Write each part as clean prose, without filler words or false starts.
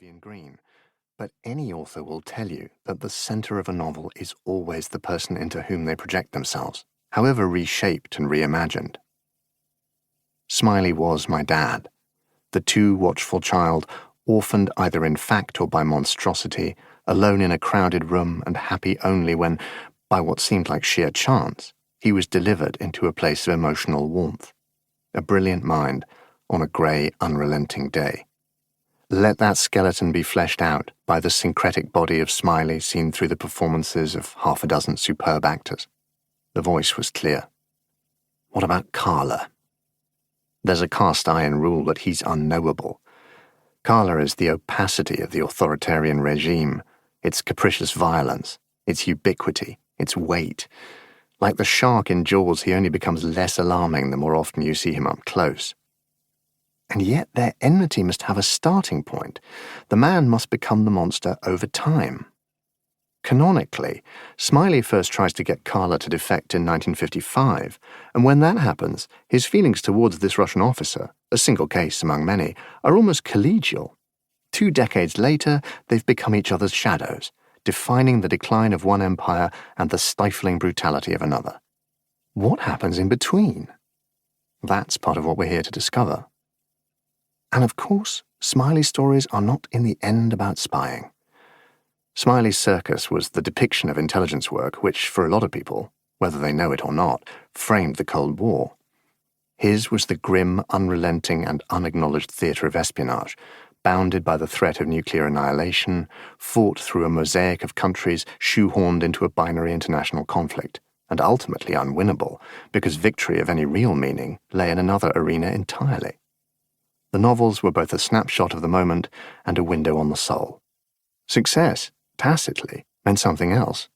Vivian Green, but any author will tell you that the center of a novel is always the person into whom they project themselves, however reshaped and reimagined. Smiley was my dad, the too watchful child, orphaned either in fact or by monstrosity, alone in a crowded room and happy only when, by what seemed like sheer chance, he was delivered into a place of emotional warmth. A brilliant mind on a grey, unrelenting day. Let that skeleton be fleshed out by the syncretic body of Smiley seen through the performances of half a dozen superb actors. The voice was clear. What about Karla? There's a cast-iron rule that he's unknowable. Karla is the opacity of the authoritarian regime, its capricious violence, its ubiquity, its weight. Like the shark in Jaws, he only becomes less alarming the more often you see him up close. And yet their enmity must have a starting point. The man must become the monster over time. Canonically, Smiley first tries to get Karla to defect in 1955, and when that happens, his feelings towards this Russian officer, a single case among many, are almost collegial. 2 decades later, they've become each other's shadows, defining the decline of one empire and the stifling brutality of another. What happens in between? That's part of what we're here to discover. And of course, Smiley's stories are not in the end about spying. Smiley's Circus was the depiction of intelligence work which, for a lot of people, whether they know it or not, framed the Cold War. His was the grim, unrelenting, and unacknowledged theatre of espionage, bounded by the threat of nuclear annihilation, fought through a mosaic of countries shoehorned into a binary international conflict, and ultimately unwinnable, because victory of any real meaning lay in another arena entirely. The novels were both a snapshot of the moment and a window on the soul. Success, tacitly, meant something else,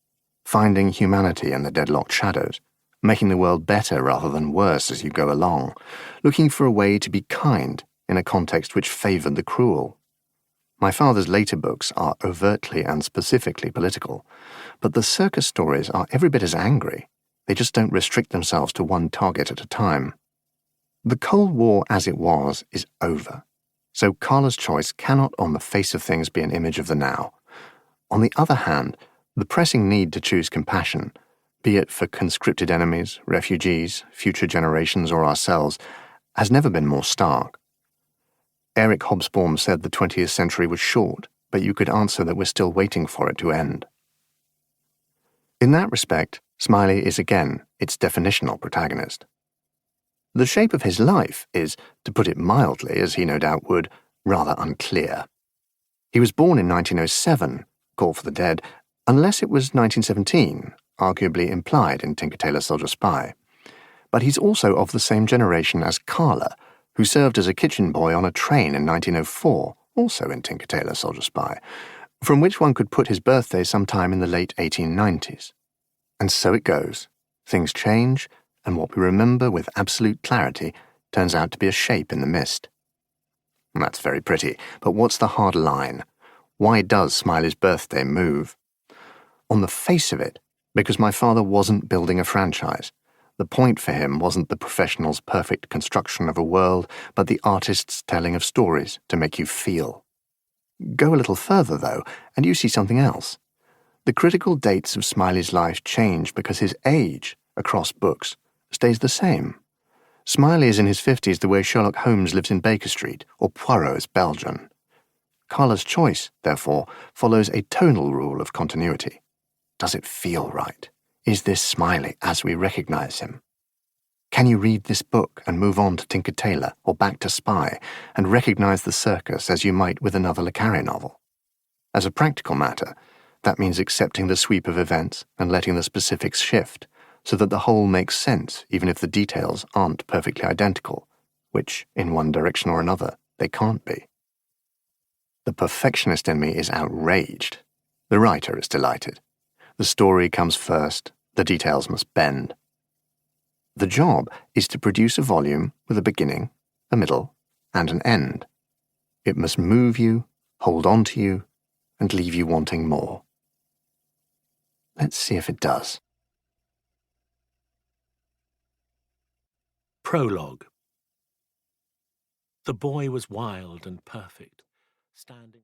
finding humanity in the deadlocked shadows, making the world better rather than worse as you go along, looking for a way to be kind in a context which favored the cruel. My father's later books are overtly and specifically political, but the Circus stories are every bit as angry. They just don't restrict themselves to one target at a time. The Cold War as it was is over, so Karla's choice cannot on the face of things be an image of the now. On the other hand, the pressing need to choose compassion, be it for conscripted enemies, refugees, future generations, or ourselves, has never been more stark. Eric Hobsbawm said the 20th century was short, but you could answer that we're still waiting for it to end. In that respect, Smiley is again its definitional protagonist. The shape of his life is, to put it mildly, as he no doubt would, rather unclear. He was born in 1907, Call for the Dead, unless it was 1917, arguably implied in Tinker Tailor Soldier Spy. But he's also of the same generation as Karla, who served as a kitchen boy on a train in 1904, also in Tinker Tailor Soldier Spy, from which one could put his birthday sometime in the late 1890s. And so it goes. Things change, and what we remember with absolute clarity turns out to be a shape in the mist. That's very pretty, but what's the hard line? Why does Smiley's birthday move? On the face of it, because my father wasn't building a franchise. The point for him wasn't the professional's perfect construction of a world, but the artist's telling of stories to make you feel. Go a little further, though, and you see something else. The critical dates of Smiley's life change because his age, across books, stays the same. Smiley is in his 50s the way Sherlock Holmes lives in Baker Street, or Poirot is Belgian. Karla's choice, therefore, follows a tonal rule of continuity. Does it feel right? Is this Smiley as we recognize him? Can you read this book and move on to Tinker Tailor or back to Spy and recognize the Circus as you might with another le Carré novel? As a practical matter, that means accepting the sweep of events and letting the specifics shift so that the whole makes sense even if the details aren't perfectly identical, which, in one direction or another, they can't be. The perfectionist in me is outraged. The writer is delighted. The story comes first, the details must bend. The job is to produce a volume with a beginning, a middle, and an end. It must move you, hold on to you, and leave you wanting more. Let's see if it does. Prologue. The boy was wild and perfect, standing